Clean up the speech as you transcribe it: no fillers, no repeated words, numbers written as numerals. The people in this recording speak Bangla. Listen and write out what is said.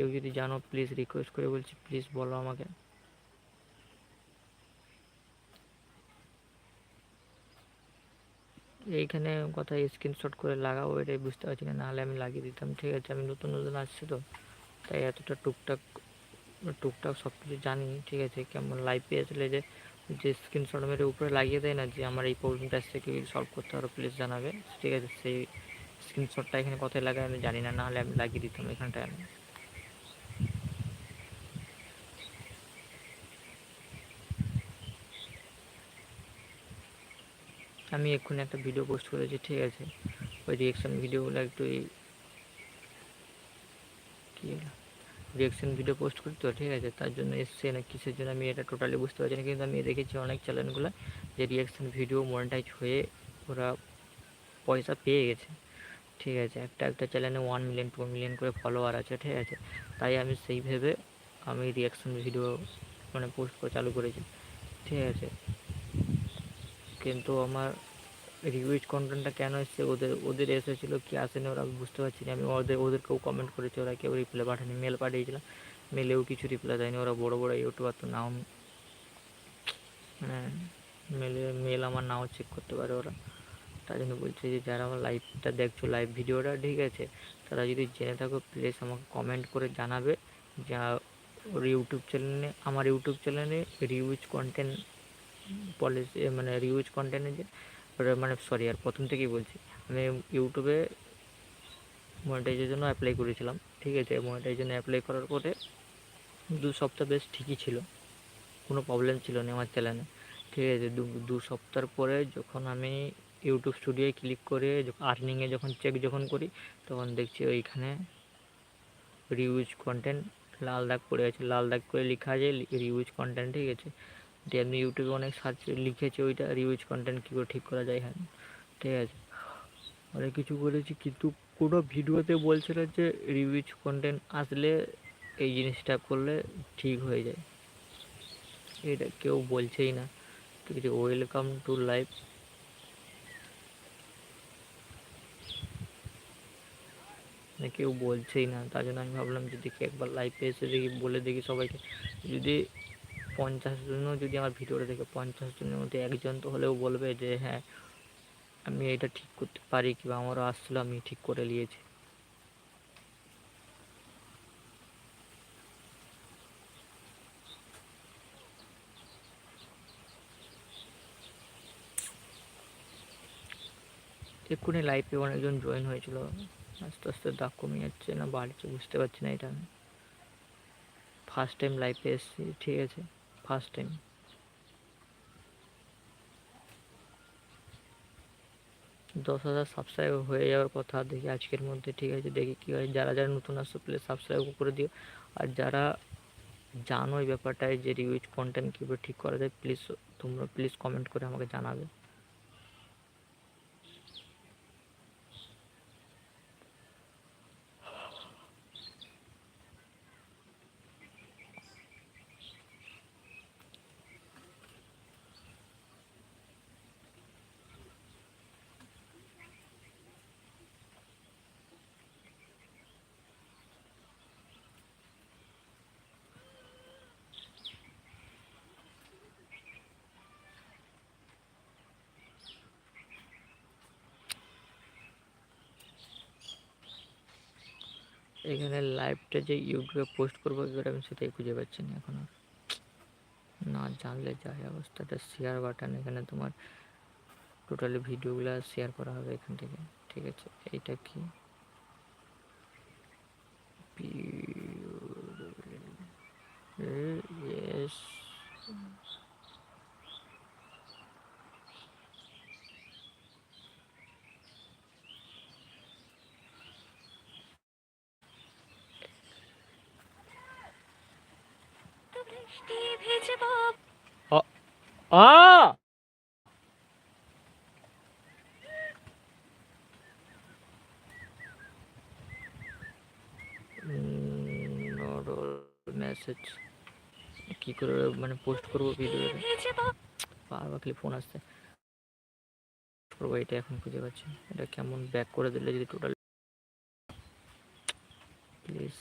কেউ যদি জানো প্লিজ রিকোয়েস্ট করে বলছি, প্লিজ বলো আমাকে। এইখানে কথা স্ক্রিনশট করে লাগাও, এটাই বুঝতে পারছি না, নাহলে আমি লাগিয়ে দিতাম। ঠিক আছে, আমি নতুন নতুন আসছি তো, তাই এতটা টুকটাক টুকটাক সব কিছু জানি। ঠিক আছে, কেমন লাইভে আসলে যে যে স্ক্রিনশট মেরে উপরে লাগিয়ে দেয় না, যে আমার এই প্রবলেমটা আসছে, কি সলভ করতে পারো প্লিজ জানাবে। ঠিক আছে, সেই স্ক্রিনশটটা এখানে কথায় লাগায় আমি জানি না, নাহলে আমি লাগিয়ে দিতাম এখানটায়। আমি এক্ষুনি একটা ভিডিও পোস্ট করেছি। ঠিক আছে, ওই রিয়েকশন ভিডিওগুলো একটু কী রিয়েকশন ভিডিও পোস্ট করি তো। ঠিক আছে, তার জন্য এসছে না কিসের জন্য আমি এটা টোটালি বুঝতে পারছি না, কিন্তু আমি দেখেছি অনেক চ্যানেলগুলো যে রিয়েকশন ভিডিও মনিটাইজ হয়ে ওরা পয়সা পেয়ে গেছে। ঠিক আছে, একটা একটা চ্যানেলে 1 মিলিয়ন 2 মিলিয়ন করে ফলোয়ার আছে। ঠিক আছে, তাই আমি সেই ভেবে আমি রিয়াকশন ভিডিও মানে পোস্ট করে চালু করেছি। ঠিক আছে, কিন্তু আমার রিভিউজ কন্টেন্টটা কেন এসছে, ওদের ওদের এসেছিলো কি আসেনি ওরা বুঝতে পারছি না। আমি ওদেরকেও কমেন্ট করেছি, ওরা কেউ রিপ্লাই পাঠায়নি। মেল পাঠিয়েছিলাম, মেলেও কিছু রিপ্লাই দেয়নি। ওরা বড় বড় ইউটিউবার তো নাম মানে মেল আমার নাও চেক করতে পারে ওরা। তার জন্য বলছি যে যারা আমার লাইভটা দেখছো, লাইভ ভিডিওটা, ঠিক আছে, তারা যদি জেনে থাকো প্লিজ আমাকে কমেন্ট করে জানাবে। যা ওর ইউটিউব চ্যানেলে, আমার ইউটিউব চ্যানেলে রিউজ কন্টেন্ট পলিসি মানে রিউজ কন্টেন্টের যে ওটা মানে সরি, আর প্রথম থেকেই বলছি, আমি ইউটিউবে মনিটাইজের জন্য অ্যাপ্লাই করেছিলাম। ঠিক আছে, মনিটাইজেশন অ্যাপ্লাই করার পরে 2 সপ্তাহ বেশ ঠিকই ছিল, কোনো প্রবলেম ছিল না আমার চ্যানেলে। ঠিক আছে, দু সপ্তাহ পরে যখন আমি ইউটিউব স্টুডিওয় ক্লিক করে আর্নিংয়ে যখন চেক যখন করি, তখন দেখছি ওইখানে রিউজ কন্টেন্ট লাল দাগ পড়ে আছে, লাল দাগ করে লেখা আছে রিউজ কন্টেন্ট। ঠিক আছে, দিয়ে আমি ইউটিউবে অনেক সার্চ লিখেছি ওইটা রিউজ কন্টেন্ট কী করে ঠিক করা যায়। হ্যাঁ, ঠিক আছে, অনেক কিছু করেছি, কিন্তু কোনো ভিডিওতে বলছে না যে রিউজ কন্টেন্ট আসলে এই জিনিসটা করলে ঠিক হয়ে যায়। এটা কেউ বলছেই না। ঠিক আছে, ওয়েলকাম টু লাইভ। কেউ বলছেই না, তার জন্য আমি ভাবলাম যে দেখি একবার লাইভে এসে দেখি, বলে দেখি সবাইকে। যদি 50 জনও যদি আমার ভিডিওটা দেখে 50 জনের মধ্যে একজন তো হলেও বলবে যে হ্যাঁ আমি এটা ঠিক করতে পারি, কিংবা আমারও আসছিলো আমি ঠিক করে নিয়েছি। এক্ষুনি লাইভে অনেকজন জয়েন হয়েছিল, আস্তে আস্তে দাগ কমে যাচ্ছে না বাড়ছে বুঝতে পারছি না। এটা আমি ফার্স্ট টাইম লাইভে এসেছি। ঠিক আছে, ফার্স্ট টাইম। 10,000 সাবস্ক্রাইব হয়ে যাওয়ার কথা দেখি আজকের মধ্যে। ঠিক আছে, দেখি কী হয়। যারা যারা নতুন আসছো প্লিজ সাবস্ক্রাইব করে দিও। আর যারা জানো এই ব্যাপারটায় যে রিউজ কন্টেন্ট কীভাবে ঠিক করা যায়, প্লিজ তোমরা প্লিজ কমেন্ট করে আমাকে জানাবে। এখানে লাইভটা যে ইউটিউবে পোস্ট করবো এবার আমি সেটাই খুঁজে পাচ্ছি না এখন। আর না জানলে যায় অবস্থাটা। শেয়ার বাটন, এখানে তোমার টোটালি ভিডিওগুলো শেয়ার করা হবে এখান থেকে। ঠিক আছে, এইটা কি ইয়েস, মেসেজ কী করে মানে পোস্ট করবো ভিডিও, বারবার খালি ফোন আসছে করবো, এটা এখন খুঁজে পাচ্ছি। এটা কেমন ব্যাক করে দিলে যদি টোটাল প্লিজ